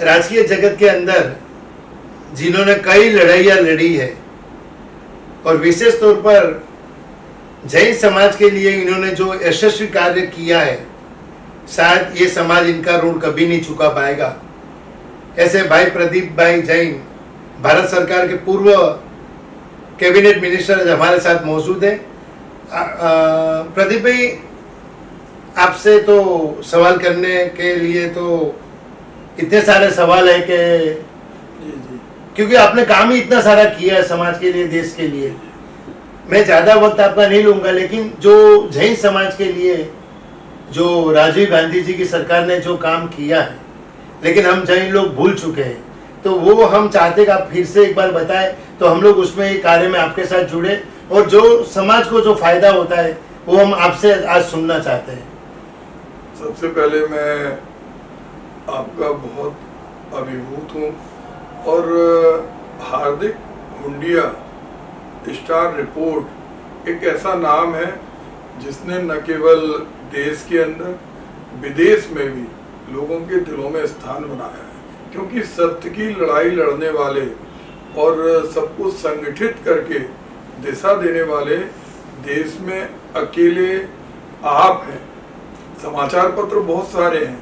राजकीय जगत के अंदर जिन्होंने कई लड़ाइयाँ लड़ी है और विशेष तौर पर जैन समाज के लिए इन्होंने जो यशस्वी कार्य किया है, शायद ये समाज इनका ऋण कभी नहीं चुका पाएगा। ऐसे भाई प्रदीप भाई जैन भारत सरकार के पूर्व कैबिनेट मिनिस्टर हमारे साथ मौजूद है। प्रदीप भाई, आपसे तो सवाल करने के लिए तो इतने सारे सवाल है कि क्योंकि आपने काम ही इतना सारा किया है समाज के लिए, देश के लिए। मैं ज़्यादा वक्त आपका नहीं लूँगा, लेकिन जो जैन समाज के लिए जो राजीव गांधी जी की सरकार ने जो काम किया है, लेकिन हम जैन लोग भूल चुके हैं, तो वो हम चाहते हैं कि आप फिर से एक बार बताएं, तो हम लोग उसमें एक कार्य में आपके साथ जुड़े और जो समाज को जो फायदा होता है वो हम आपसे आज सुनना चाहते हैं। सबसे पहले मैं आपका बहुत अभिभूत हूँ और हार्दिक हुंडिया स्टार रिपोर्ट एक ऐसा नाम है जिसने न केवल देश के अंदर विदेश में भी लोगों के दिलों में स्थान बनाया है, क्योंकि सत्य की लड़ाई लड़ने वाले और सबको संगठित करके दिशा देने वाले देश में अकेले आप हैं। समाचार पत्र बहुत सारे हैं,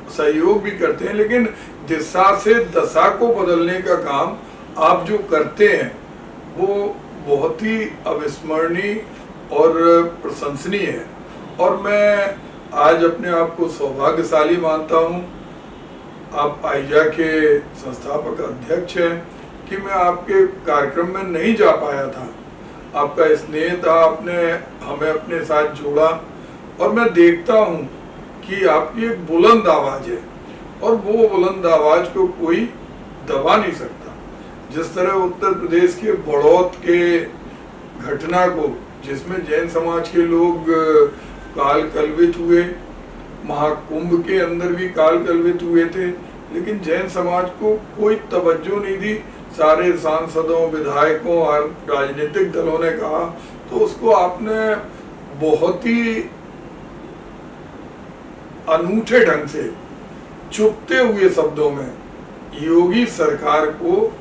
सहयोग भी करते हैं, लेकिन दिशा से दशा को बदलने का काम आप जो करते हैं वो बहुत ही अविस्मरणीय और प्रशंसनीय है। और मैं आज अपने आप को सौभाग्यशाली मानता हूँ, आप आइजा के संस्थापक अध्यक्ष हैं, कि मैं आपके कार्यक्रम में नहीं जा पाया था। आपका स्नेह था, आपने हमें अपने साथ जोड़ा और मैं देखता हूँ कि आपकी एक बुलंद आवाज़ है और वो बुलंद आवाज़ को कोई दबा नहीं सकता। जिस तरह उत्तर प्रदेश के बड़ौत के घटना को, जिसमें जैन समाज के लोग काल कलवित हुए, महाकुंभ के अंदर भी काल कलवित हुए थे, लेकिन जैन समाज को कोई तवज्जो नहीं दी। सारे सांसदों, विधायकों और राजनीतिक दलों ने कहा, तो उसको आपने बहुत ही अनूठे ढंग से चुपते हुए शब्दों में योगी सरकार को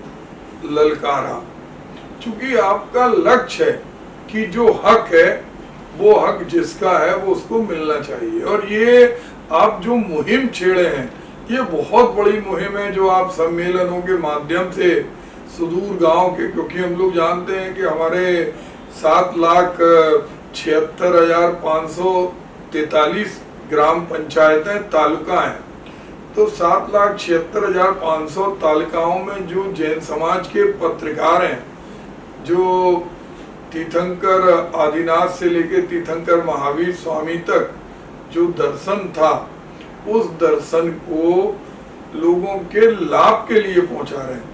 ललकारा। क्योंकि आपका लक्ष्य है कि जो हक है वो हक जिसका है वो उसको मिलना चाहिए, और ये आप जो मुहिम छेड़े हैं ये बहुत बड़ी मुहिम है, जो आप सम्मेलनों के माध्यम से सुदूर गांव के, क्योंकि हम लोग जानते हैं कि हमारे 7,76,543 ग्राम पंचायतें तालुका हैं, तो 7,76,500 तालुकाओं में जो जैन समाज के पत्रकार हैं, जो तीर्थंकर आदिनाथ से लेकर तीर्थंकर महावीर स्वामी तक जो दर्शन था, उस दर्शन को लोगों के लाभ के लिए पहुंचा रहे हैं।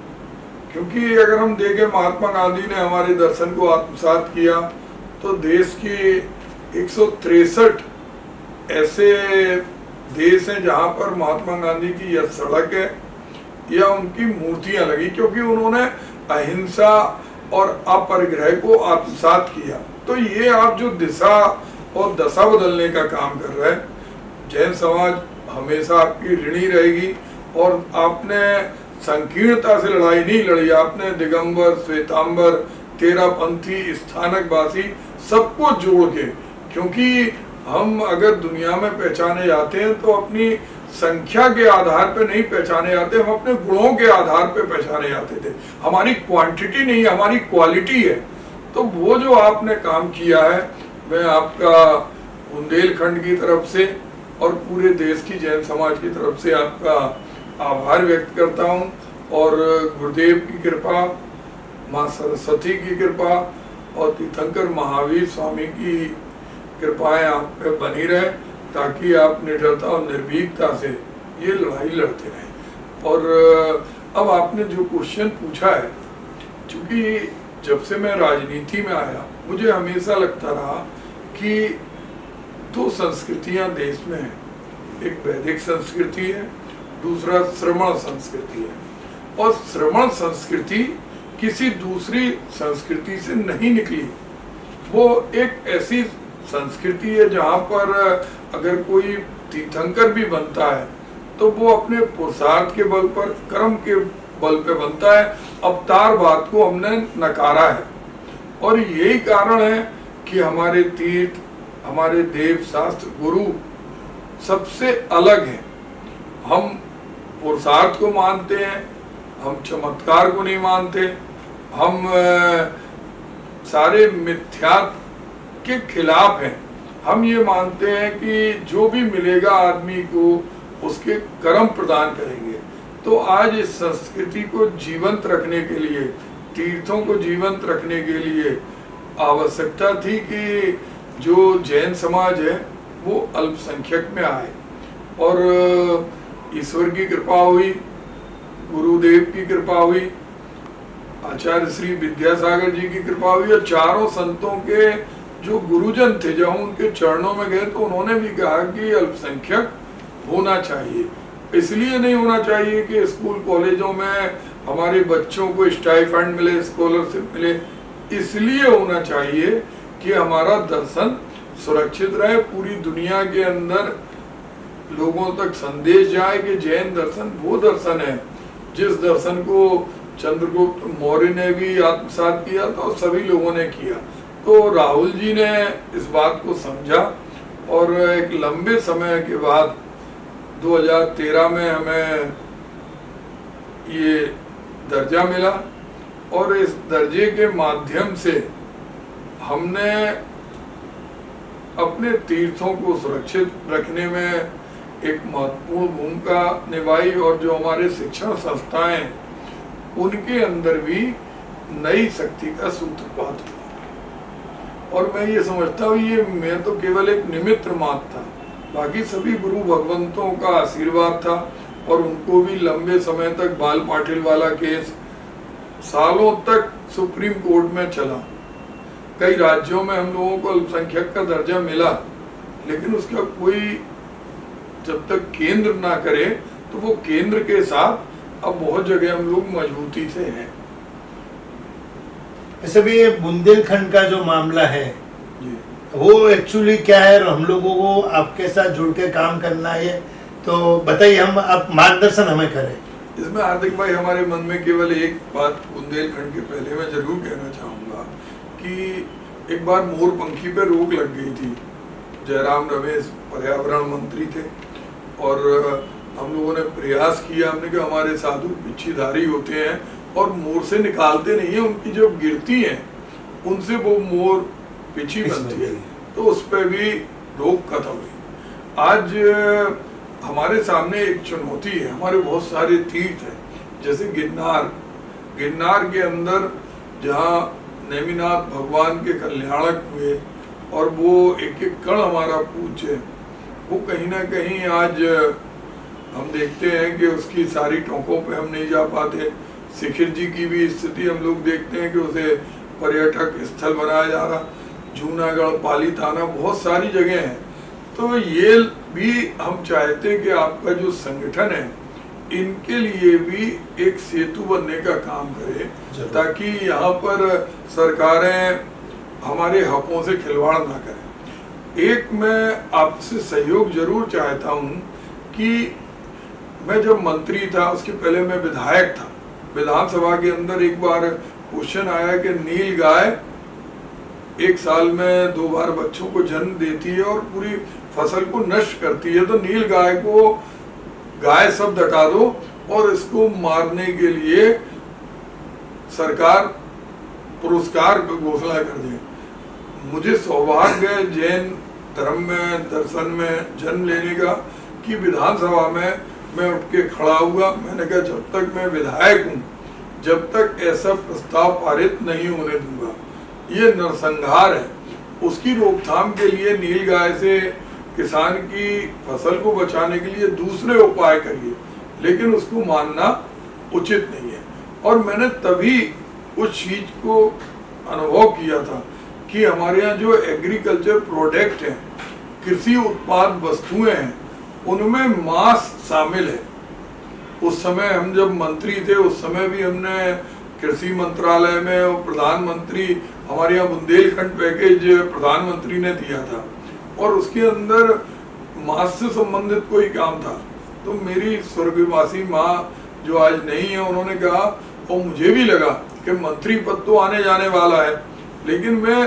क्योंकि अगर हम देखें, महात्मा गांधी ने हमारे दर्शन को आत्मसात किया, तो देश की 163 ऐसे देश हैं जहां पर महात्मा गांधी की या सड़क है या उनकी मूर्तियां लगी, क्योंकि उन्होंने अहिंसा और अपरिग्रह को आत्मसात किया। तो ये आप जो दिशा और दशा बदलने का काम कर रहे हैं, जैन समाज हमेशा आपकी ऋणी रहेगी। और आपने संकीर्णता से लड़ाई नहीं लड़ी, आपने दिगंबर, श्वेतांबर, तेरापंथी, स्थानकवासी सबको जोड़ के, क्योंकि हम अगर दुनिया में पहचाने जाते हैं तो अपनी संख्या के आधार पे नहीं पहचाने जाते, हम अपने गुणों के आधार पे पहचाने जाते थे। हमारी क्वांटिटी नहीं, हमारी क्वालिटी है। तो वो जो आपने काम किया है, मैं आपका बुंदेलखंड की तरफ से और पूरे देश की जैन समाज की तरफ से आपका आभार व्यक्त करता हूँ। और गुरुदेव की कृपा, माँ सरस्वती की कृपा और तीर्थंकर महावीर स्वामी की कृपाएं आप पे बनी रहे, ताकि आप निडरता और निर्भीकता से ये लड़ाई लड़ते रहें। और अब आपने जो क्वेश्चन पूछा है, क्योंकि जब से मैं राजनीति में आया, मुझे हमेशा लगता रहा कि दो संस्कृतियां देश में हैं, एक वैदिक संस्कृति है, दूसरा श्रमण संस्कृति है। और श्रमण संस्कृति किसी दूसरी संस्कृति से नहीं निकली, वो एक ऐसी संस्कृति है जहाँ पर अगर कोई तीर्थंकर भी बनता है तो वो अपने पुरुषार्थ के बल पर, कर्म के बल पे बनता है। अवतार बात को हमने नकारा है, और यही कारण है कि हमारे तीर्थ, हमारे देव शास्त्र, गुरु सबसे अलग है। हम पुरुषार्थ को मानते हैं, हम चमत्कार को नहीं मानते, हम सारे मिथ्यात्व के खिलाफ हैं। हम ये मानते हैं कि जो भी मिलेगा आदमी को उसके कर्म प्रदान करेंगे। तो आज इस संस्कृति को जीवंत रखने के लिए, तीर्थों को जीवंत रखने के लिए आवश्यकता थी कि जो जैन समाज है वो अल्पसंख्यक में आए, और ईश्वर की कृपा हुई, गुरुदेव की कृपा हुई, आचार्य श्री विद्यासागर जी की कृपा हुई, और चारों संतों के जो गुरुजन थे जब हम उनके चरणों में गए तो उन्होंने भी कहा कि अल्पसंख्यक होना चाहिए। इसलिए नहीं होना चाहिए कि स्कूल कॉलेजों में हमारे बच्चों को स्टाइपेंड मिले, स्कॉलरशिप मिले, इसलिए होना चाहिए कि हमारा दर्शन सुरक्षित रहे, पूरी दुनिया के अंदर लोगों तक संदेश जाए कि जैन दर्शन वो दर्शन है जिस दर्शन को चंद्रगुप्त मौर्य ने भी आत्मसात किया था और सभी लोगों ने किया। तो राहुल जी ने इस बात को समझा, और एक लंबे समय के बाद 2013 में हमें ये दर्जा मिला, और इस दर्जे के माध्यम से हमने अपने तीर्थों को सुरक्षित रखने में एक महत्वपूर्ण भूमिका निभाई, और जो हमारे शिक्षण संस्थाएं उनके अंदर भी नई शक्ति का सूत्रपात हुआ। और मैं ये समझता हूँ ये मैं तो केवल एक निमित्त मात्र था, बाकी सभी गुरु भगवंतों का आशीर्वाद था। और उनको भी लंबे समय तक बाल पाटिल वाला केस सालों तक सुप्रीम कोर्ट में चला। कई राज्यों में हम लोगों को अल्पसंख्यक का दर्जा मिला, लेकिन उसका कोई जब तक केंद्र ना करे तो वो केंद्र के साथ अब बहुत जगह हम लोग मजबूती से हैं। ऐसे भी ये बुंदेलखंड का जो मामला है जी, वो एक्चुअली क्या है, और हम लोगों को आपके साथ जुड़ के काम करना है, तो बताइए, हम आप मार्गदर्शन हमें करें इसमें। हार्दिक भाई, हमारे मन में केवल एक बात बुंदेलखंड के पहले मैं जरूर कहना चाहूँगा कि एक बार मोरपंखी पे रोक लग गई थी। जयराम रमेश पर्यावरण मंत्री थे, और हम लोगों ने प्रयास किया, हमने कहा हमारे साधु बिच्छीधारी होते हैं और मोर से निकालते नहीं है, उनकी जो गिरती हैं उनसे वो मोर पिछी बनती है, तो उस पर भी रोक खत्म हुई। आज हमारे सामने एक चुनौती है। हमारे बहुत सारे तीर्थ हैं, जैसे गिरनार के अंदर जहाँ नेमिनाथ भगवान के कल्याणक हुए, और वो एक एक कण हमारा पूज्य है, वो कहीं ना कहीं आज हम देखते हैं कि उसकी सारी टोकों पे हम नहीं जा पाते। शिखर जी की भी स्थिति हम लोग देखते हैं कि उसे पर्यटक स्थल बनाया जा रहा, जूनागढ़, पाली थाना, बहुत सारी जगह हैं। तो ये भी हम चाहते हैं कि आपका जो संगठन है इनके लिए भी एक सेतु बनने का काम करे, ताकि यहाँ पर सरकारें हमारे हकों से खिलवाड़ ना करें। एक मैं आपसे सहयोग जरूर चाहता हूँ कि मैं जब मंत्री था उसके पहले मैं विधायक था। विधानसभा के अंदर एक बार क्वेश्चन आया कि नील गाय एक साल में 2 बार बच्चों को जन्म देती है और पूरी फसल को नष्ट करती है, तो नील गाय को गाय शब्द हटा दो और इसको मारने के लिए सरकार पुरस्कार की घोषणा कर दे। मुझे सौभाग्य है जैन धर्म में, दर्शन में जन्म लेने का, कि विधानसभा में मैं उठ के खड़ा हुआ। मैंने कहा जब तक मैं विधायक हूँ, जब तक ऐसा प्रस्ताव पारित नहीं होने दूंगा। ये नरसंहार है, उसकी रोकथाम के लिए नील गाय से किसान की फसल को बचाने के लिए दूसरे उपाय करिए, लेकिन उसको मानना उचित नहीं है। और मैंने तभी उस चीज को अनुभव किया था कि हमारे यहाँ जो एग्रीकल्चर प्रोडक्ट हैं, कृषि उत्पाद वस्तुएं हैं, उनमें मांस शामिल है। उस समय हम जब मंत्री थे उस समय भी हमने कृषि मंत्रालय में और प्रधानमंत्री, हमारे यहाँ बुंदेलखंड पैकेज प्रधानमंत्री ने दिया था और उसके अंदर मांस से संबंधित कोई काम था। तो मेरी स्वर्गवासी माँ जो आज नहीं है, उन्होंने कहा, और मुझे भी लगा कि मंत्री पद तो आने जाने वाला है, लेकिन मैं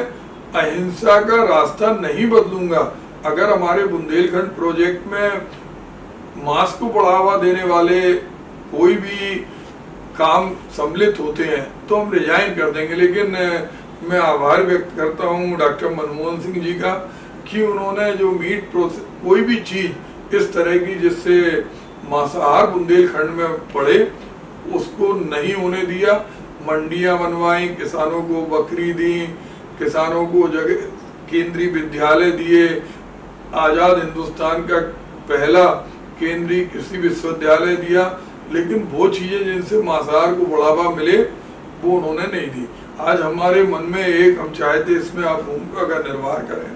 अहिंसा का रास्ता नहीं बदलूंगा। अगर हमारे बुंदेलखंड प्रोजेक्ट में मास को बढ़ावा देने वाले कोई भी काम सम्मिलित होते हैं तो हम रिजाइन कर देंगे। लेकिन मैं आभार व्यक्त करता हूँ डॉक्टर मनमोहन सिंह जी का कि उन्होंने जो मीट प्रोसेस, कोई भी चीज इस तरह की जिससे मांसाहार बुंदेलखंड में बढ़े, उसको नहीं होने दिया। मंडियां बनवाई, किसानों को बकरी दी, किसानों को जगह केंद्रीय विद्यालय दिए, आजाद हिंदुस्तान का पहला केंद्रीय कृषि विश्वविद्यालय दिया, लेकिन वो चीजें जिनसे मांसाहार को बढ़ावा मिले वो उन्होंने नहीं दी। आज हमारे मन में एक, हम चाहते इसमें आप भूमिका का निर्वाह करें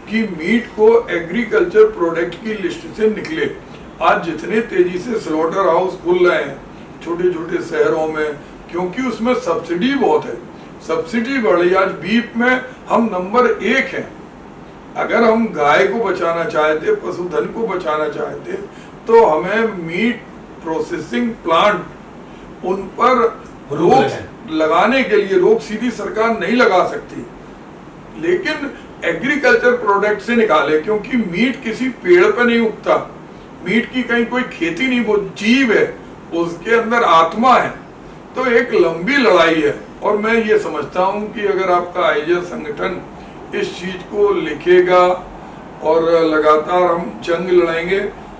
कि मीट को एग्रीकल्चर प्रोडक्ट की लिस्ट से निकले। आज जितने तेजी से स्लॉटर हाउस खुल रहे हैं छोटे छोटे शहरों में, क्योंकि उसमें सब्सिडी बहुत है, सब्सिडी बढ़ी। आज बीफ में हम नंबर 1 हैं। अगर हम गाय को बचाना चाहते, पशुधन को बचाना चाहते, तो हमें मीट प्रोसेसिंग प्लांट उन पर रोक लगाने के लिए, रोक सीधी सरकार नहीं लगा सकती, लेकिन एग्रीकल्चर प्रोडक्ट से निकाले, क्योंकि मीट किसी पेड़ पर नहीं उगता, मीट की कहीं कोई खेती नहीं, वो जीव है, उसके अंदर आत्मा है। तो एक लंबी लड़ाई है, और मैं ये समझता हूँ कि अगर आपका आईजे संगठन इस चीज को लिखेगा और लगातार हम जंग लड़ेंगे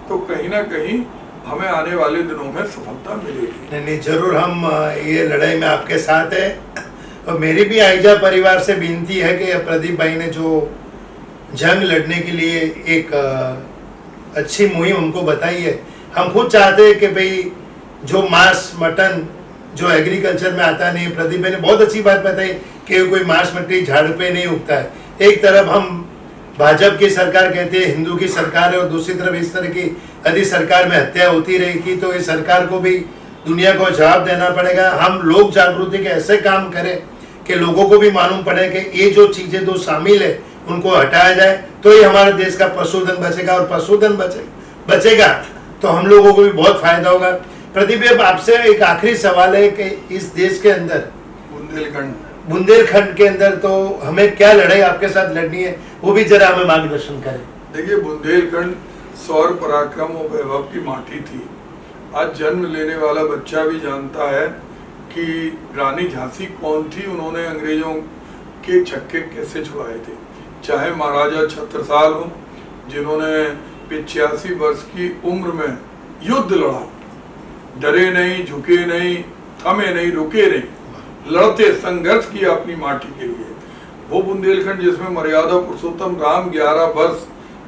तो कहीं ना कहीं हमें आने वाले दिनों में सफलता मिलेगी। नहीं, जरूर हम ये लड़ाई में आपके साथ है। और मेरी भी आईजा परिवार से विनती है कि प्रदीप भाई ने जो जंग लड़ने के लिए एक अच्छी मुहिम हमको बताई है, हम खुद चाहते हैं कि भाई जो मांस मटन जो एग्रीकल्चर में आता नहीं, प्रदीप भाई ने बहुत अच्छी बात बताई कि कोई मांस मछली झाड़ पे नहीं उगता है। एक तरफ हम भाजपा की सरकार कहते हैं हिंदू की सरकार है, और दूसरी तरफ इस तरह की यदि सरकार में हत्या होती रहेगी तो इस सरकार को भी दुनिया को जवाब देना पड़ेगा। हम लोग जागृति के ऐसे काम करें कि लोगों को भी मालूम पड़े कि ये जो चीजें जो शामिल है उनको हटाया जाए, तो ही हमारे देश का पशुधन बचेगा, और पशुधन बचेगा तो हम लोगों को भी बहुत फायदा होगा। प्रदीप, आपसे एक आखिरी सवाल है कि इस देश के अंदर बुंदेलखंड के अंदर तो हमें क्या लड़ाई आपके साथ लड़नी है, वो भी जरा हमें मार्गदर्शन करें। देखिए, बुंदेलखंड सौर पराक्रम और वैभव की माटी थी। आज जन्म लेने वाला बच्चा भी जानता है कि रानी झांसी कौन थी, उन्होंने अंग्रेजों के छक्के कैसे छुड़ाए थे। चाहे महाराजा छत्रसाल हो, जिन्होंने 85 वर्ष की उम्र में युद्ध लड़ा, डरे नहीं, झुके नहीं, थमे नहीं, रुके नहीं, लड़ते संघर्ष किया अपनी माटी के लिए। वो बुंदेलखंड जिसमें मर्यादा पुरुषोत्तम राम 11 वर्ष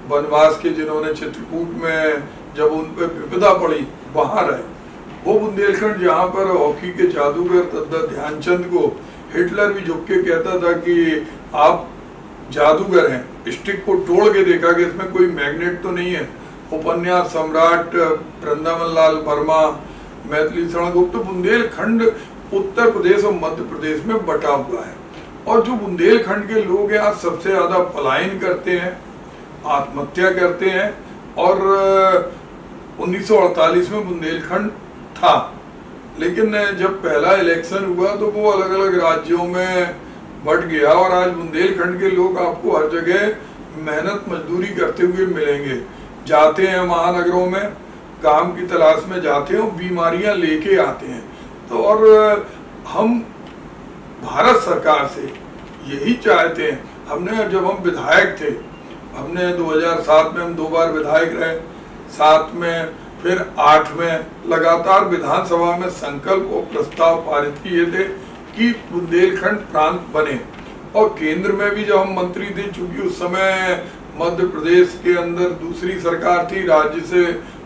वनवास के, जिन्होंने चित्रकूट में जब उन पर विपदा पड़ी वहां रहे, वो बुंदेलखंड जहाँ पर हॉकी के जादूगर तथा ध्यानचंद को हिटलर भी झुक के कहता था कि आप जादूगर हैं, स्टिक को तोड़ के देखा कि इसमें कोई मैग्नेट तो नहीं है। उपन्यास सम्राट वृंदावन लाल वर्मा, मैथिली शरण गुप्त, बुंदेलखंड उत्तर प्रदेश और मध्य प्रदेश में बटा हुआ है। और जो बुंदेलखंड के लोग हैं आज सबसे ज्यादा पलायन करते हैं, आत्महत्या करते हैं। और 1948 में बुंदेलखंड था, लेकिन जब पहला इलेक्शन हुआ तो वो अलग अलग राज्यों में बट गया, और आज बुंदेलखंड के लोग आपको हर जगह मेहनत मजदूरी करते हुए मिलेंगे। जाते हैं महानगरों में, काम की तलाश में जाते हैं, बीमारियां लेके आते हैं। तो और हम भारत सरकार से यही चाहते हैं, हमने जब हम विधायक थे, हमने 2007 में हम 2 बार विधायक रहे, 7 में फिर 8 में, लगातार विधानसभा में संकल्प और प्रस्ताव पारित किए थे कि बुंदेलखंड प्रांत बने। और केंद्र में भी जब हम मंत्री थे, चूंकि उस समय मध्य प्रदेश के अंदर दूसरी सरकार थी, राज्य से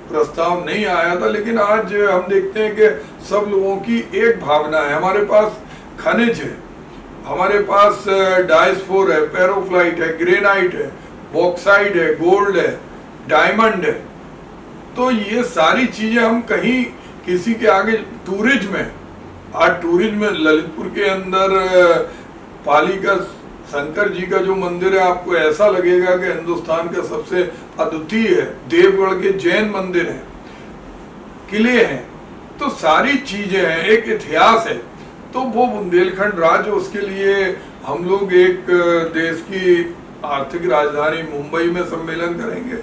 प्रस्ताव नहीं आया था, लेकिन आज हम देखते हैं कि सब लोगों की एक भावना है। हमारे पास खनिज है, हमारे पास डायस्फोर है, पेरोफ्लाइट है, ग्रेनाइट है, बॉक्साइड है, गोल्ड है, डायमंड है। तो ये सारी चीजें हम कहीं किसी के आगे, टूरिज्म है, आज टूरिज्म में ललितपुर के अंदर पाली का शंकर जी का जो मंदिर है, आपको ऐसा लगेगा कि हिंदुस्तान का सबसे अद्वितीय है। देवगढ़ के जैन मंदिर है, किले हैं, तो सारी चीजें हैं, एक इतिहास है। तो वो बुंदेलखंड राज्य, उसके लिए हम लोग एक देश की आर्थिक राजधानी मुंबई में सम्मेलन करेंगे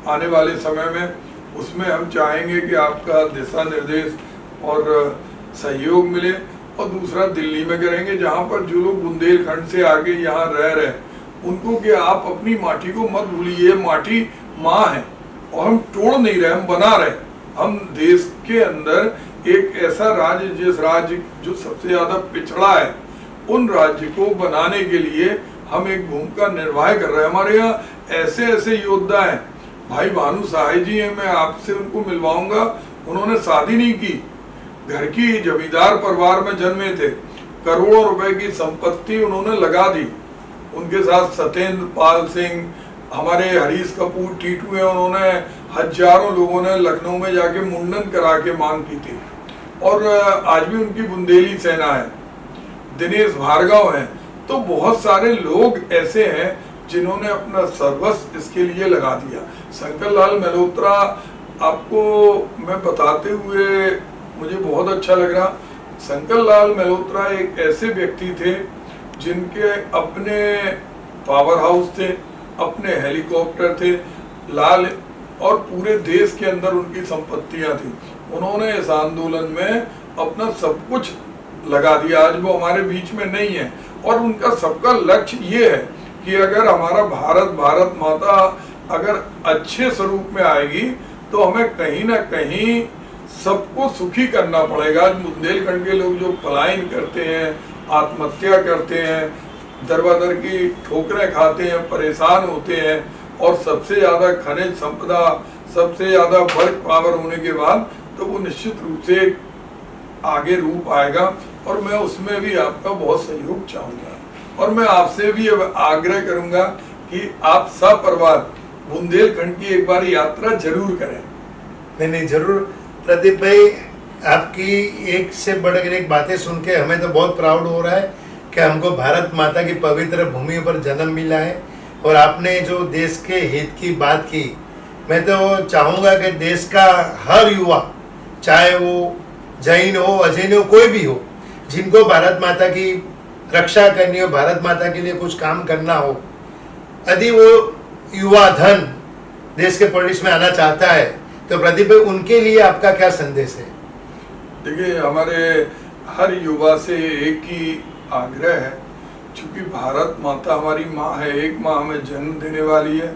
आने वाले समय में। उसमें हम चाहेंगे कि आपका दिशा निर्देश और सहयोग मिले। और दूसरा दिल्ली में करेंगे, जहाँ पर जो लोग बुंदेलखंड से आगे यहाँ रह रहे हैं उनको कि आप अपनी माटी को मत भूलिए, माटी माँ है और हम तोड़ नहीं रहे, हम बना रहे। हम देश के अंदर एक ऐसा राज्य, जिस राज्य जो सबसे ज्यादा पिछड़ा है, उन राज्य को बनाने के लिए हम एक भूमिका निर्वाह कर रहे हैं। हमारे यहाँ ऐसे ऐसे योद्धा हैं, भाई भानु साहे जी हैं, मैं आपसे उनको मिलवाऊंगा। उन्होंने शादी नहीं की, घर की जमींदार परिवार में जन्मे थे, करोड़ों रुपए की संपत्ति उन्होंने लगा दी। उनके साथ सत्येंद्र पाल सिंह, हमारे हरीश कपूर टीटू हैं, उन्होंने हजारों लोगों ने लखनऊ में जाके मुंडन करा के मांग की थी। और आज भी उनकी बुंदेली सेना है। दिनेश भार्गव हैं। तो बहुत सारे लोग ऐसे हैं जिन्होंने अपना सर्वस्व इसके लिए लगा दिया। शंकर लाल मेहरोत्रा, आपको मैं बताते हुए मुझे बहुत अच्छा लग रहा। शंकर लाल मेहरोत्रा एक ऐसे व्यक्ति थे जिनके अपने पावर हाउस थे, अपने हेलीकॉप्टर थे, लाल, और पूरे देश के अंदर उनकी संपत्तियां थी। उन्होंने इस आंदोलन में अपना सब कुछ लगा दिया। आज वो हमारे बीच में नहीं है और उनका सबका लक्ष्य ये है कि अगर हमारा भारत माता अगर अच्छे स्वरूप में आएगी तो हमें कहीं ना कहीं सबको सुखी करना पड़ेगा। आज बुंदेलखंड के लोग जो पलायन करते हैं, आत्महत्या करते हैं, दरबदर की ठोकरें खाते हैं, परेशान होते हैं, और सबसे ज्यादा खनिज संपदा, सबसे ज्यादा वर्क पावर होने के बाद तो वो निश्चित रूप से आगे रूप आएगा। और मैं उसमें भी आपका बहुत सहयोग चाहूंगा और मैं आपसे भी आग्रह करूंगा कि आप सब परिवार बुंदेलखंड की एक बार यात्रा जरूर करें। नहीं, जरूर प्रदीप भाई, आपकी एक से बढ़कर एक बातें सुन के हमें तो बहुत प्राउड हो रहा है कि हमको भारत माता की पवित्र भूमि पर जन्म मिला है। और आपने जो देश के हित की बात की, मैं तो चाहूँगा कि देश का हर युवा, चाहे वो जैन हो, अजैन हो, कोई भी हो, जिनको भारत माता की रक्षा करनी हो, भारत माता के लिए कुछ काम करना हो, यदि वो युवा धन देश के पॉलिटिक्स में आना चाहता है तो प्रदीप भाई, उनके लिए आपका क्या संदेश है? देखिए, हमारे हर युवा से एक ही आग्रह है, क्योंकि भारत माता हमारी माँ है। एक माँ हमें जन्म देने वाली है,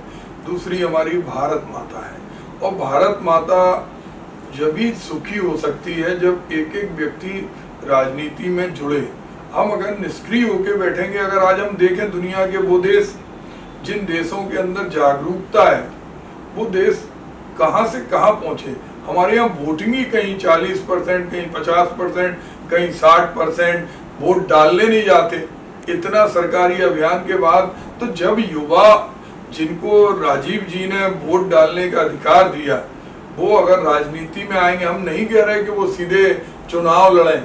दूसरी हमारी भारत माता है। और भारत माता जब भी सुखी हो सकती है जब एक एक व्यक्ति राजनीति में जुड़े। हम अगर निष्क्रिय होकर बैठेंगे, अगर आज हम देखें दुनिया के वो देश जिन देशों के अंदर जागरूकता है, वो देश कहाँ से कहाँ पहुँचे। हमारे यहाँ वोटिंग ही कहीं 40%, कहीं 50%, कहीं 60%, वोट डालने नहीं जाते। इतना सरकारी अभियान के बाद तो जब युवा, जिनको राजीव जी ने वोट डालने का अधिकार दिया, वो अगर राजनीति में आएंगे, हम नहीं कह रहे कि वो सीधे चुनाव लड़ें,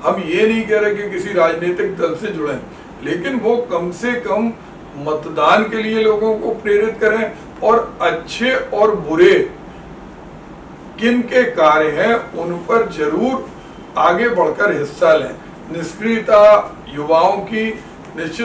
हम ये नहीं कह रहे कि किसी राजनीतिक दल से जुड़ें, लेकिन वो कम से कम मतदान के लिए लोगों को प्रेरित करें और अच्छे और बुरे किन के कार्य हैं उन पर जरूर आगे बढ़कर हिस्सा लें। निष्क्रियता युवाओं की निश्चित